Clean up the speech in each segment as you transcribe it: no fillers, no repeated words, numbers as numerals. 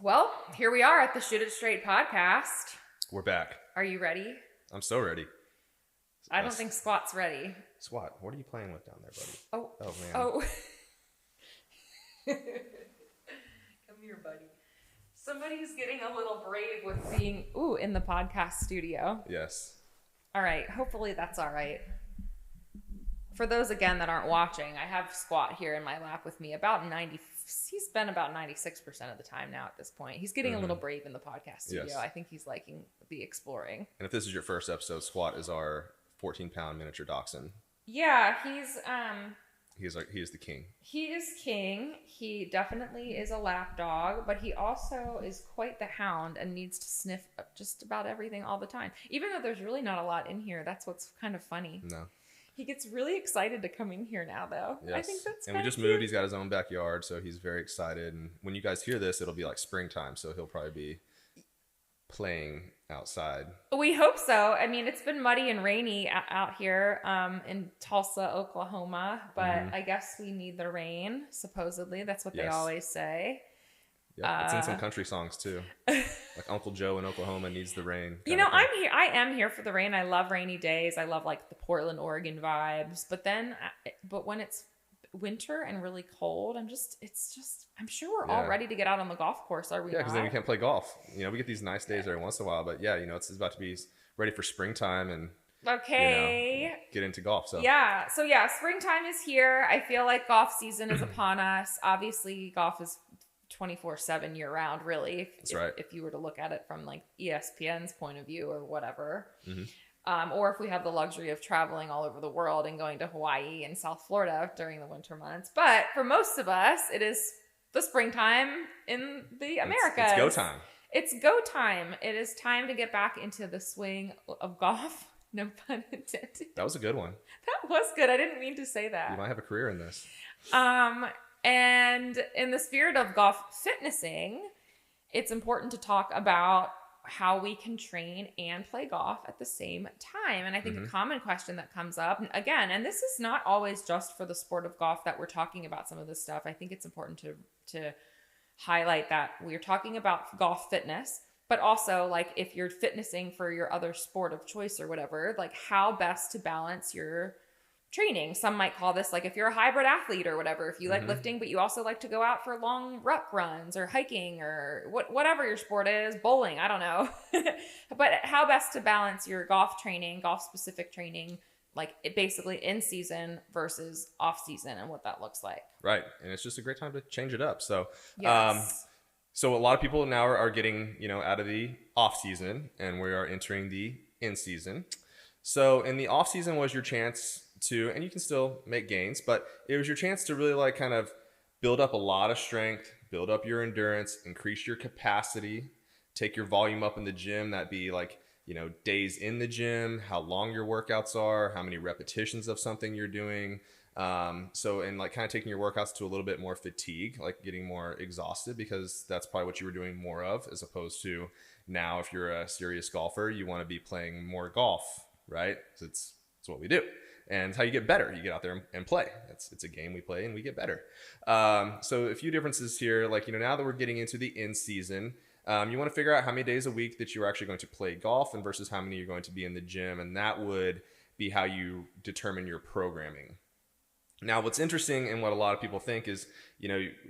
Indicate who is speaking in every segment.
Speaker 1: Well, here we are at the Shoot It Straight podcast.
Speaker 2: We're back.
Speaker 1: Are you ready?
Speaker 2: I'm so ready.
Speaker 1: I don't think Squat's ready.
Speaker 2: Squat, what are you playing with down there, buddy?
Speaker 1: Oh
Speaker 2: man.
Speaker 1: Oh. Come here, buddy. Somebody's getting a little brave with being, in the podcast studio.
Speaker 2: Yes.
Speaker 1: All right. Hopefully that's all right. For those, again, that aren't watching, I have Squat here in my lap with me he's been about 96% of the time now at this point. He's getting a little brave in the podcast studio. Yes. I think he's liking the exploring.
Speaker 2: And if this is your first episode, Squat is our 14-pound miniature dachshund.
Speaker 1: Yeah,
Speaker 2: He is the king.
Speaker 1: He is king. He definitely is a lap dog, but he also is quite the hound and needs to sniff just about everything all the time. Even though there's really not a lot in here, that's what's kind of funny.
Speaker 2: No.
Speaker 1: He gets really excited to come in here now, though.
Speaker 2: Yes.
Speaker 1: I think that's
Speaker 2: and we just moved. He's got his own backyard, so he's very excited. And when you guys hear this, it'll be like springtime, so he'll probably be playing outside.
Speaker 1: We hope so. I mean, it's been muddy and rainy out here in Tulsa, Oklahoma, but I guess we need the rain, supposedly. That's what they always say.
Speaker 2: Yeah, it's in some country songs too. Like Uncle Joe in Oklahoma needs the rain.
Speaker 1: I am here for the rain. I love rainy days. I love like the Portland, Oregon vibes. But when it's winter and really cold, I'm sure we're all ready to get out on the golf course. Are we?
Speaker 2: Yeah, because then we can't play golf. We get these nice days every once in a while, but it's about to be ready for springtime and get into golf. So springtime is here. I feel like golf season is upon us. Obviously, golf is 24/7 year round, really. That's right.
Speaker 1: If you were to look at it from like ESPN's point of view or whatever. Or if we have the luxury of traveling all over the world and going to Hawaii and South Florida during the winter months. But for most of us, it is the springtime in the Americas.
Speaker 2: It's go time.
Speaker 1: It's go time. It is time to get back into the swing of golf. No pun intended.
Speaker 2: That was a good one.
Speaker 1: That was good. I didn't mean to say that.
Speaker 2: You might have a career in this.
Speaker 1: And in the spirit of golf fitnessing, it's important to talk about how we can train and play golf at the same time. And I think a common question that comes up, again, and this is not always just for the sport of golf that we're talking about some of this stuff. I think it's important to highlight that we're talking about golf fitness, but also like if you're fitnessing for your other sport of choice or whatever, like how best to balance your training. Some might call this like if you're a hybrid athlete or whatever, if you like lifting, but you also like to go out for long ruck runs or hiking or whatever your sport is, bowling, I don't know. But how best to balance your golf training, golf specific training, like basically in season versus off season and what that looks like.
Speaker 2: Right. And it's just a great time to change it up. So,
Speaker 1: yes.
Speaker 2: So a lot of people now are getting, out of the off season and we are entering the in season. So in the off season was your chance to, and you can still make gains, but it was your chance to really like kind of build up a lot of strength, build up your endurance, increase your capacity, take your volume up in the gym. That'd be like, days in the gym, how long your workouts are, how many repetitions of something you're doing. And like kind of taking your workouts to a little bit more fatigue, like getting more exhausted, because that's probably what you were doing more of, as opposed to now, if you're a serious golfer, you want to be playing more golf, right? So it's what we do. And it's how you get better. You get out there and play. It's a game we play and we get better. So a few differences here. Like, now that we're getting into the in season, you want to figure out how many days a week that you're actually going to play golf and versus how many you're going to be in the gym. And that would be how you determine your programming. Now, what's interesting and what a lot of people think is,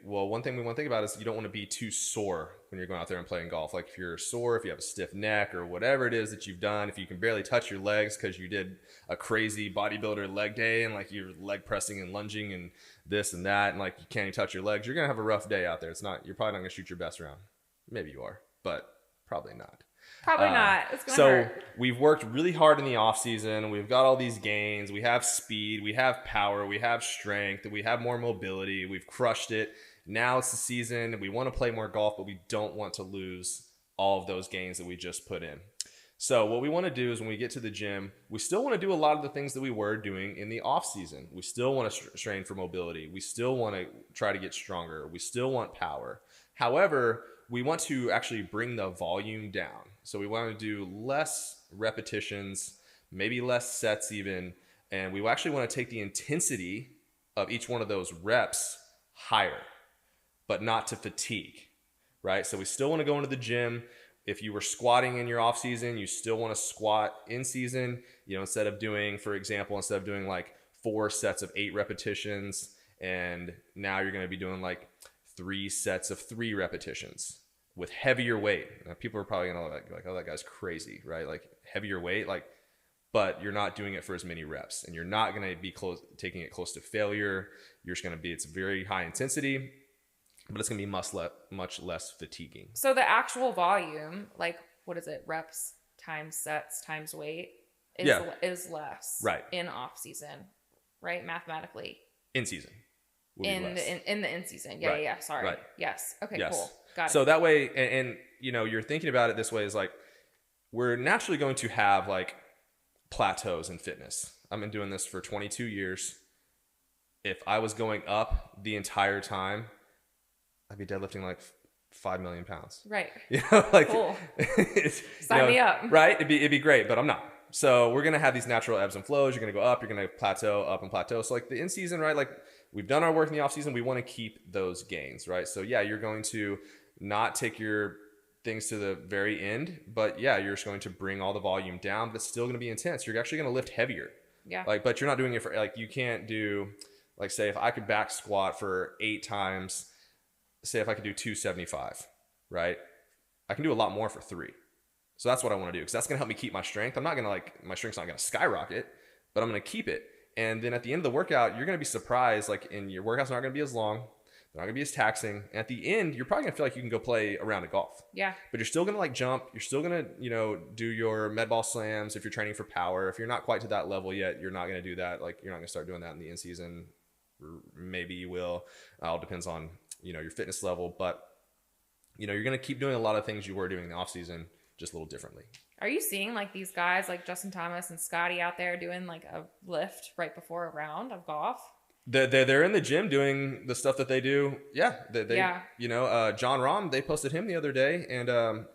Speaker 2: one thing we want to think about is you don't want to be too sore when you're going out there and playing golf. Like if you're sore, if you have a stiff neck or whatever it is that you've done, if you can barely touch your legs because you did a crazy bodybuilder leg day and like you're leg pressing and lunging and this and that, and like you can't even touch your legs, you're going to have a rough day out there. You're probably not going to shoot your best round. Maybe you are, but probably not.
Speaker 1: Probably not. It's going to hurt.
Speaker 2: So we've worked really hard in the off season. We've got all these gains. We have speed. We have power. We have strength. We have more mobility. We've crushed it. Now it's the season. We want to play more golf, but we don't want to lose all of those gains that we just put in. So what we want to do is when we get to the gym, we still want to do a lot of the things that we were doing in the off season. We still want to strain for mobility. We still want to try to get stronger. We still want power. However, we want to actually bring the volume down. So we want to do less repetitions, maybe less sets even, and we actually want to take the intensity of each one of those reps higher, but not to fatigue. right? So we still want to go into the gym. If you were squatting in your off season, you still want to squat in season. Instead of doing, for example, like 4 sets of 8 repetitions, and now you're going to be doing like 3 sets of 3 repetitions with heavier weight. Now, people are probably going to like, oh, that guy's crazy, right? Like heavier weight, but you're not doing it for as many reps, and you're not going to be taking it close to failure. You're just going to be, it's very high intensity, but it's going to be much less fatiguing.
Speaker 1: So the actual volume, like what is it? Reps times sets times weight is less,
Speaker 2: right,
Speaker 1: in off season, right? Mathematically.
Speaker 2: In season.
Speaker 1: In the in season. Yeah, right. Yeah. Sorry. Right. Yes. Okay, yes. Cool. Got it.
Speaker 2: So that way, and you're thinking about it this way, is like, we're naturally going to have like plateaus in fitness. I've been doing this for 22 years. If I was going up the entire time, I'd be deadlifting like 5 million pounds.
Speaker 1: Right.
Speaker 2: Cool.
Speaker 1: Sign me up.
Speaker 2: Right. It'd be great, but I'm not. So we're going to have these natural ebbs and flows. You're going to go up, you're going to plateau, up and plateau. So like the in season, right? Like we've done our work in the off season. We want to keep those gains, right? So yeah, you're going to not take your things to the very end, but yeah, you're just going to bring all the volume down, but it's still going to be intense. You're actually going to lift heavier.
Speaker 1: Yeah.
Speaker 2: But you're not doing it for, like, you can't do, like, say if I could back squat for 8 times, say if I could do 275, right? I can do a lot more for 3. So that's what I want to do, because that's going to help me keep my strength. I'm not going to my strength's not going to skyrocket, but I'm going to keep it. And then at the end of the workout, you're going to be surprised, and your workout's not going to be as long. They're not going to be as taxing. And at the end, you're probably going to feel like you can go play a round of golf.
Speaker 1: Yeah.
Speaker 2: But you're still going to jump. You're still going to, do your med ball slams if you're training for power. If you're not quite to that level yet, you're not going to do that. You're not going to start doing that in the in season. Maybe you will. All depends on, your fitness level. But, you're going to keep doing a lot of things you were doing in the off season, just a little differently.
Speaker 1: Are you seeing these guys like Justin Thomas and Scotty out there doing a lift right before a round of golf?
Speaker 2: They're in the gym doing the stuff that they do. Yeah. John Rahm, they posted him the other day, and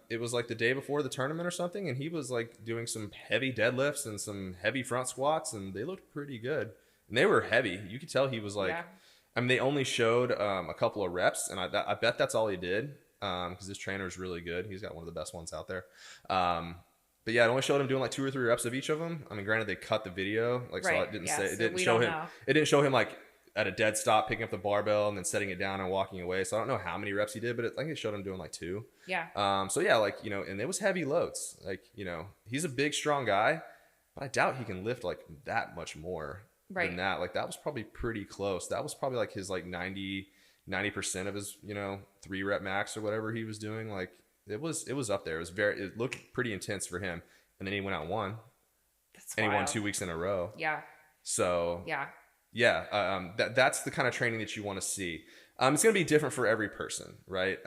Speaker 2: it was the day before the tournament or something, and he was doing some heavy deadlifts and some heavy front squats, and they looked pretty good. And they were heavy. You could tell he was they only showed a couple of reps, and I bet that's all he did, because his trainer is really good. He's got one of the best ones out there. But yeah, it only showed him doing 2 or 3 reps of each of them. I mean, granted, they cut the video, so it didn't say, it didn't show him. It didn't show him at a dead stop picking up the barbell and then setting it down and walking away. So I don't know how many reps he did, but I think it showed him doing 2.
Speaker 1: Yeah.
Speaker 2: So yeah, and it was heavy loads. He's a big, strong guy, but I doubt he can lift that much more than that. That was probably pretty close. That was probably his 90% of his 3 rep max or whatever he was doing. It was up there. It looked pretty intense for him. And then he went out and won.
Speaker 1: That's wild.
Speaker 2: He won 2 weeks in a row.
Speaker 1: Yeah.
Speaker 2: So
Speaker 1: yeah.
Speaker 2: That's the kind of training that you want to see. It's going to be different for every person, right?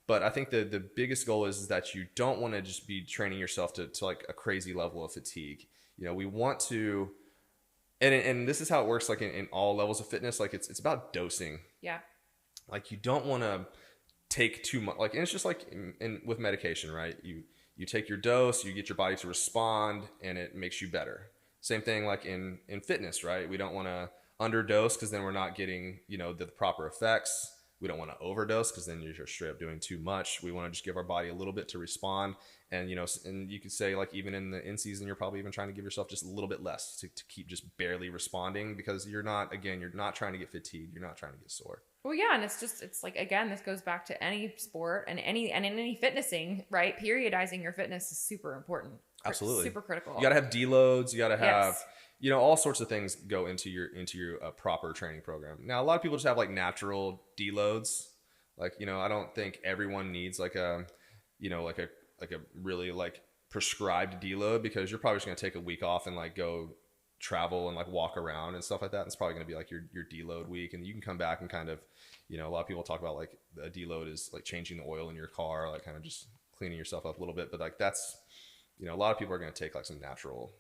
Speaker 2: But I think the biggest goal is that you don't want to just be training yourself to a crazy level of fatigue. We want to, and this is how it works in all levels of fitness. It's about dosing.
Speaker 1: Yeah.
Speaker 2: You don't want to take too much, and it's just with medication, right? You take your dose, you get your body to respond, and it makes you better. Same thing in fitness, right? We don't want to underdose, because then we're not getting the proper effects. We don't want to overdose, because then you're just straight up doing too much. We want to just give our body a little bit to respond, and and you could say even in the in season, you're probably even trying to give yourself just a little bit less to keep just barely responding, because you're not trying to get fatigued, you're not trying to get sore.
Speaker 1: Well, yeah, and it's again, this goes back to any sport and in any fitnessing, right? Periodizing your fitness is super important.
Speaker 2: Absolutely.
Speaker 1: Super critical.
Speaker 2: You got to have deloads. You got to have, all sorts of things go into your proper training program. Now, a lot of people just have natural deloads. I don't think everyone needs a really prescribed deload, because you're probably just going to take a week off and go travel and walk around and stuff like that. And it's probably going to be your deload week, and you can come back and kind of, a lot of people talk about a deload is changing the oil in your car, kind of just cleaning yourself up a little bit. But that's, a lot of people are going to take some natural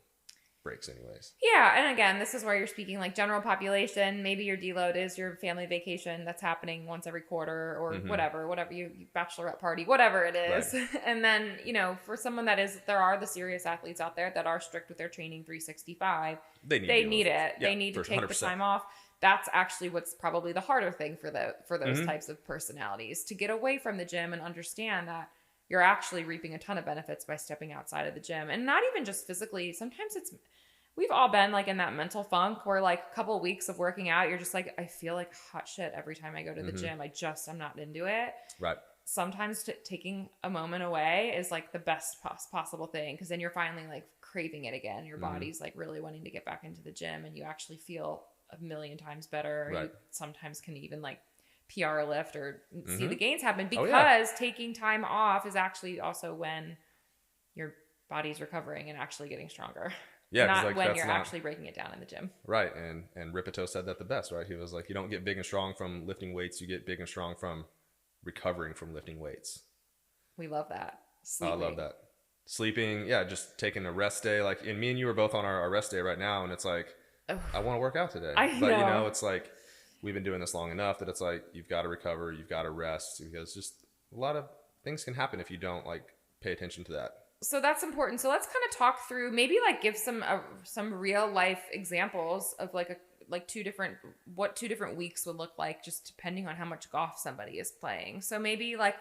Speaker 2: breaks anyways.
Speaker 1: Yeah. And again, this is where you're speaking general population. Maybe your deload is your family vacation that's happening once every quarter, or whatever you bachelorette party, whatever it is. Right. And then, for someone there are the serious athletes out there that are strict with their training 365. They need it. Yeah, they need to take 100%. The time off. that's actually what's probably the harder thing for those types of personalities, to get away from the gym and understand that you're actually reaping a ton of benefits by stepping outside of the gym. And not even just physically. Sometimes we've all been like in that mental funk where like a couple of weeks of working out, you're just like, I feel like hot shit every time I go to the gym. I'm not into it.
Speaker 2: Right.
Speaker 1: Sometimes taking a moment away is like the best possible thing, because then you're finally like craving it again. Your body's like really wanting to get back into the gym, and you actually feel a million times better.
Speaker 2: Right.
Speaker 1: You sometimes can even like PR lift or see the gains happen, because taking time off is actually also when your body's recovering and actually getting stronger.
Speaker 2: Yeah,
Speaker 1: not
Speaker 2: like,
Speaker 1: when you're actually breaking it down in the gym.
Speaker 2: Right. And Ripito said that the best, right? He was like, you don't get big and strong from lifting weights, you get big and strong from recovering from lifting weights.
Speaker 1: We love that.
Speaker 2: I love that. Sleeping, yeah, just taking a rest day. Like, and me and you are both on our rest day right now, and it's like, I want to work out today.
Speaker 1: But you know,
Speaker 2: it's like, we've been doing this long enough that it's like, you've got to recover, you've got to rest, because just a lot of things can happen if you don't like pay attention to that.
Speaker 1: So that's important. So let's kind of talk through, maybe like give some real life examples of what 2 different weeks would look like, just depending on how much golf somebody is playing. So maybe like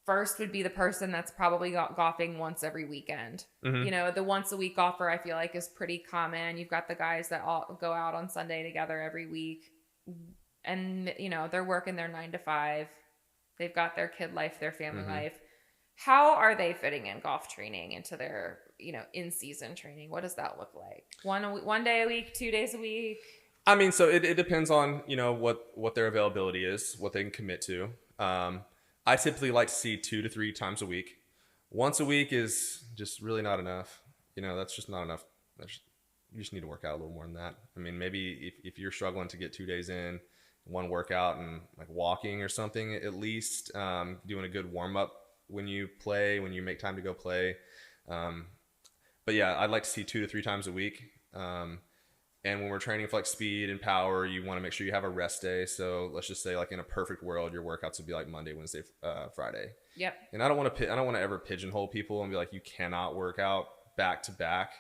Speaker 1: first would be the person that's probably golfing once every weekend. You know, the once a week golfer, I feel like, is pretty common. You've got the guys that all go out on Sunday together every week, and you know, they're working their 9 to 5. They've got their kid life, their family life. How are they fitting in golf training into their, you know, in-season training? What does that look like? One day a week, 2 days a week?
Speaker 2: I mean, so it depends on, you know, what their availability is, what they can commit to. I typically like to see 2 to 3 times a week. Once a week is just really not enough. You know, that's just not enough. You just need to work out a little more than that. I mean, maybe if you're struggling to get 2 days in, one workout and like walking or something, at least doing a good warm-up when you make time to go play. But yeah, I'd like to see 2 to 3 times a week. And when we're training for like speed and power, you want to make sure you have a rest day. So let's just say, like, in a perfect world, your workouts would be like Monday, Wednesday, Friday.
Speaker 1: Yep.
Speaker 2: And I don't want to ever pigeonhole people and be like, you cannot work out back to back,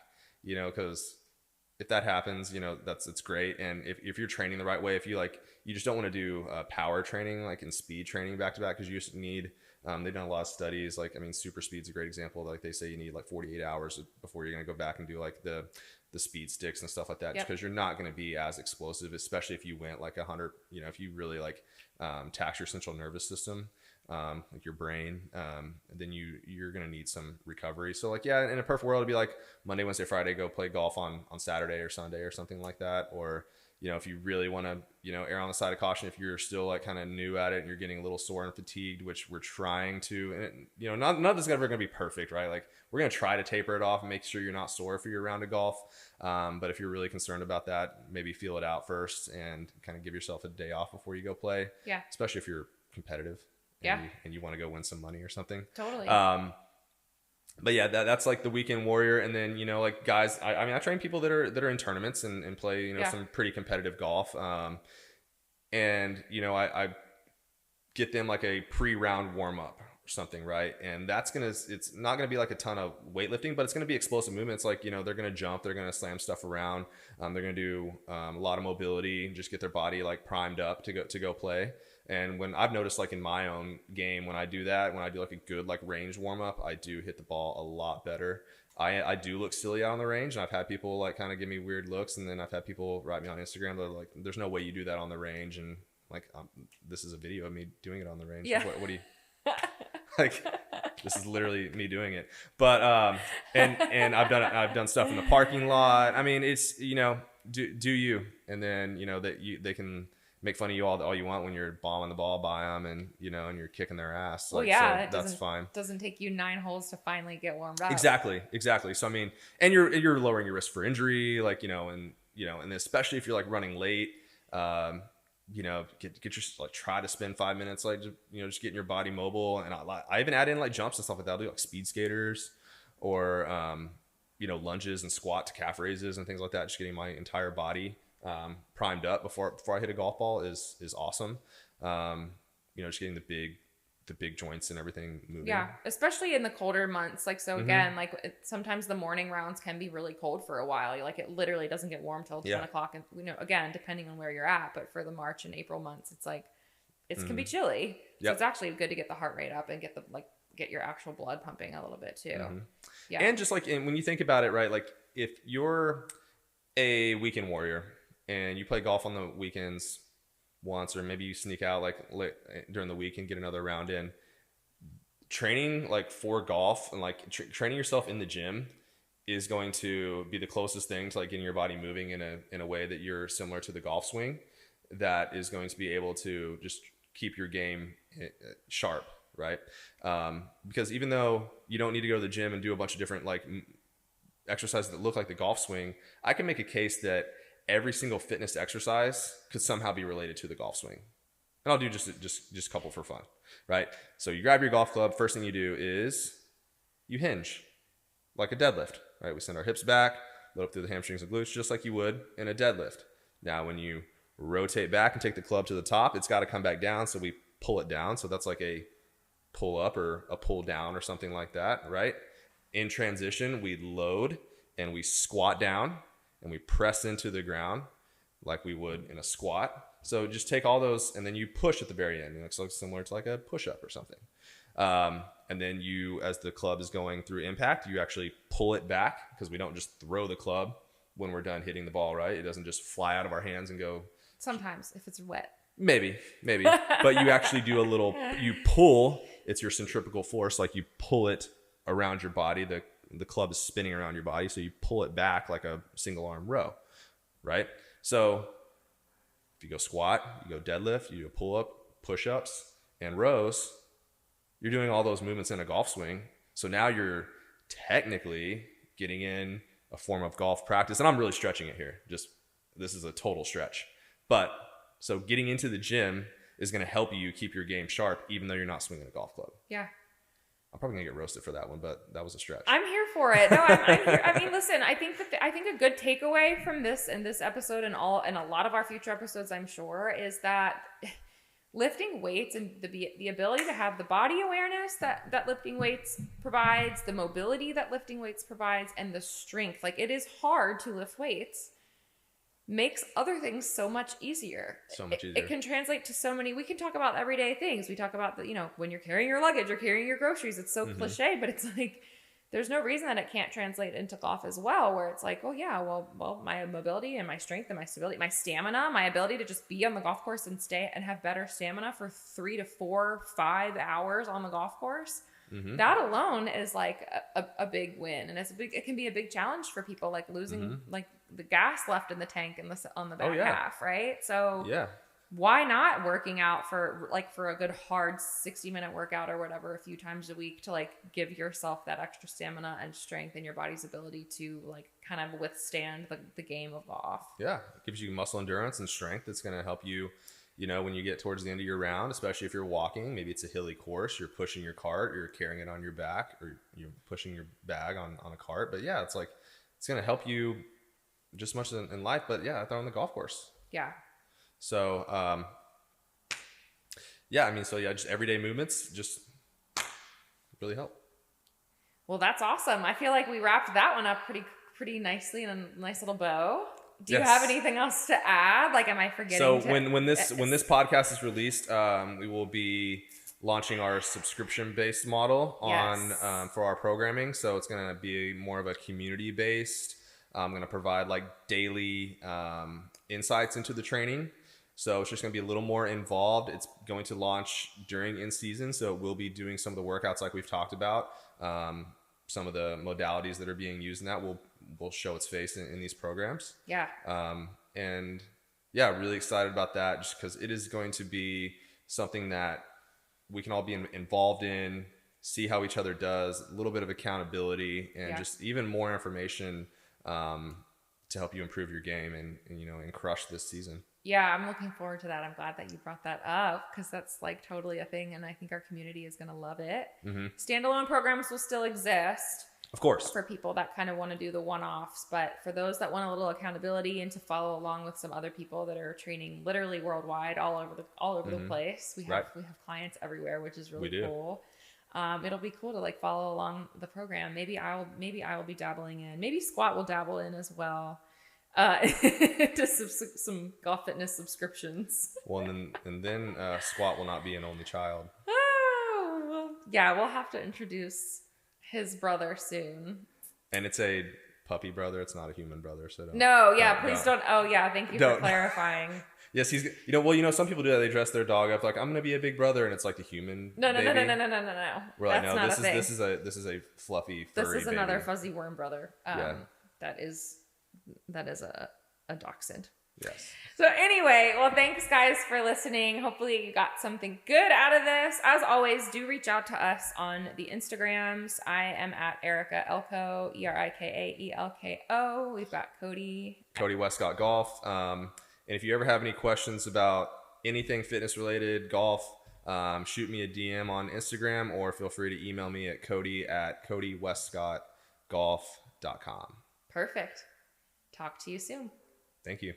Speaker 2: you know, because if that happens, you know, it's great. And if you're training the right way, if you just don't want to do power training, like in speed training back to back, because you just need, they've done a lot of studies. Like, I mean, super speed's a great example. Like, they say you need like 48 hours before you're going to go back and do like the speed sticks and stuff like that, because you're not going to be as explosive, especially if you went like 100, you know, if you really like tax your central nervous system, like your brain, then you're going to need some recovery. So like, yeah, in a perfect world, it'd be like Monday, Wednesday, Friday, go play golf on Saturday or Sunday or something like that. Or, you know, if you really want to, you know, err on the side of caution, if you're still like kind of new at it and you're getting a little sore and fatigued, which we're trying to, and it, you know, none of this is ever going to be perfect, right? Like, we're going to try to taper it off and make sure you're not sore for your round of golf. But if you're really concerned about that, maybe feel it out first and kind of give yourself a day off before you go play. Yeah. Especially if you're competitive. And you want to go win some money or something.
Speaker 1: Totally.
Speaker 2: But yeah, that's like the weekend warrior. And then, you know, like guys, I mean, I train people that are in tournaments and play, you know, some pretty competitive golf. And, you know, I get them like a pre-round warm up or something, right? And it's not going to be like a ton of weightlifting, but it's going to be explosive movements. Like, you know, they're going to jump, they're going to slam stuff around. They're going to do a lot of mobility, just get their body like primed up to go play. And when I've noticed, like in my own game, when I do that, when I do like a good like range warm up, I do hit the ball a lot better. I do look silly out on the range, and I've had people like kind of give me weird looks, and then I've had people write me on Instagram. They're like, "There's no way you do that on the range," and like, this is a video of me doing it on the range.
Speaker 1: Yeah.
Speaker 2: What do you like? This is literally me doing it. But and I've done stuff in the parking lot. I mean, it's, you know, do you, and then, you know, they can make fun of you all you want when you're bombing the ball by them, and, you know, and you're kicking their ass.
Speaker 1: Well,
Speaker 2: like,
Speaker 1: yeah,
Speaker 2: so that's fine.
Speaker 1: Doesn't take you 9 holes to finally get warmed up.
Speaker 2: Exactly. So I mean, and you're lowering your risk for injury, like, you know, and especially if you're like running late, you know, get your, like, try to spend 5 minutes, like, you know, just getting your body mobile. And I even add in like jumps and stuff like that. I'll do like speed skaters, or you know, lunges and squat to calf raises and things like that. Just getting my entire body primed up before I hit a golf ball is awesome. You know, just getting the big the big joints and everything moving.
Speaker 1: Yeah, especially in the colder months. Like, so again, like sometimes the morning rounds can be really cold for a while. Like it literally doesn't get warm till 10 o'clock. And, you know, again, depending on where you're at, but for the March and April months, it's like, it can be chilly. So it's actually good to get the heart rate up and get your actual blood pumping a little bit too. Yeah.
Speaker 2: And just like, when you think about it, right? Like if you're a weekend warrior and you play golf on the weekends once, or maybe you sneak out like during the week and get another round in, training like for golf and like training yourself in the gym is going to be the closest thing to like getting your body moving in a way that you're similar to the golf swing, that is going to be able to just keep your game sharp, right? Because even though you don't need to go to the gym and do a bunch of different like exercises that look like the golf swing, I can make a case that every single fitness exercise could somehow be related to the golf swing. And I'll do just a couple for fun, right? So you grab your golf club. First thing you do is you hinge like a deadlift, right? We send our hips back, load up through the hamstrings and glutes, just like you would in a deadlift. Now, when you rotate back and take the club to the top, it's got to come back down. So we pull it down. So that's like a pull up or a pull down or something like that, right? In transition, we load and we squat down and we press into the ground like we would in a squat. So just take all those and then you push at the very end. It looks similar to like a push-up or something. And then you, as the club is going through impact, you actually pull it back, because we don't just throw the club when we're done hitting the ball, right? It doesn't just fly out of our hands and go.
Speaker 1: Sometimes if it's wet.
Speaker 2: Maybe. But you actually do you pull, it's your centripetal force, like you pull it around your body. The club is spinning around your body, so you pull it back like a single arm row, right? So if you go squat, you go deadlift, you go pull up, push ups, and rows, you're doing all those movements in a golf swing. So now you're technically getting in a form of golf practice. And I'm really stretching it here. This is a total stretch. But so getting into the gym is going to help you keep your game sharp, even though you're not swinging a golf club.
Speaker 1: Yeah.
Speaker 2: I'm probably gonna get roasted for that one, but that was a stretch.
Speaker 1: I'm here for it. No, I'm here. I mean, listen, I think a good takeaway from this episode and a lot of our future episodes, I'm sure, is that lifting weights and the ability to have the body awareness that lifting weights provides, the mobility that lifting weights provides, and the strength. Like, it is hard to lift weights, makes other things so much easier. It can translate to so many. We can talk about everyday things. We talk about when you're carrying your luggage or carrying your groceries. It's so cliche, but it's like there's no reason that it can't translate into golf as well, where it's like, oh yeah, well, my mobility and my strength and my stability, my stamina, my ability to just be on the golf course and stay and have better stamina for 3 to 4, 5 hours on the golf course. That alone is like a big win, and it can be a big challenge for people, like losing like the gas left in the tank and on the back half, right? So why not working out for a good hard 60-minute workout or whatever a few times a week to like give yourself that extra stamina and strength in your body's ability to like kind of withstand the game of golf. Yeah,
Speaker 2: it gives you muscle endurance and strength. It's going to help you. When you get towards the end of your round, especially if you're walking, maybe it's a hilly course, you're pushing your cart, you're carrying it on your back, or you're pushing your bag on a cart. But yeah, it's like, it's going to help you just as much in life, but yeah, on the golf course.
Speaker 1: Yeah.
Speaker 2: So, just everyday movements just really help.
Speaker 1: Well, that's awesome. I feel like we wrapped that one up pretty nicely in a nice little bow. Do you have anything else to add? Like, am I forgetting?
Speaker 2: So when this podcast is released, we will be launching our subscription-based model on for our programming. So it's going to be more of a community-based. I'm going to provide like daily insights into the training. So it's just going to be a little more involved. It's going to launch during in season, so we'll be doing some of the workouts like we've talked about. Some of the modalities that are being used in that will show its face in these programs.
Speaker 1: Yeah.
Speaker 2: Really excited about that, just because it is going to be something that we can all be involved in, see how each other does, a little bit of accountability, and just even more information to help you improve your game and crush this season.
Speaker 1: Yeah, I'm looking forward to that. I'm glad that you brought that up, because that's like totally a thing, and I think our community is going to love it. Standalone programs will still exist.
Speaker 2: Of course.
Speaker 1: For people that kind of want to do the one-offs, but for those that want a little accountability and to follow along with some other people that are training literally worldwide, all over the place, we have clients everywhere, which is really cool. It'll be cool to like follow along the program. Maybe I will be dabbling in. Maybe Squat will dabble in as well. To some golf fitness subscriptions.
Speaker 2: Well, and then Squat will not be an only child.
Speaker 1: Oh, well, yeah, we'll have to introduce his brother soon.
Speaker 2: And it's a puppy brother. It's not a human brother. So
Speaker 1: please don't. Oh yeah, thank you for clarifying.
Speaker 2: Yes, he's, some people do that. They dress their dog up like, I'm gonna be a big brother, and it's like the human.
Speaker 1: No.
Speaker 2: We're like,
Speaker 1: no,
Speaker 2: this is a fluffy, furry
Speaker 1: This is another
Speaker 2: baby.
Speaker 1: fuzzy worm brother. That is a dachshund.
Speaker 2: Yes.
Speaker 1: So anyway, well, thanks guys for listening. Hopefully you got something good out of this. As always, do reach out to us on the Instagrams. I am at Erika Elko, ErikaElko. We've got Cody
Speaker 2: Wescott Golf. And if you ever have any questions about anything fitness related, golf, shoot me a DM on Instagram, or feel free to email me at cody@codywescottgolf.com.
Speaker 1: Perfect. Talk to you soon.
Speaker 2: Thank you.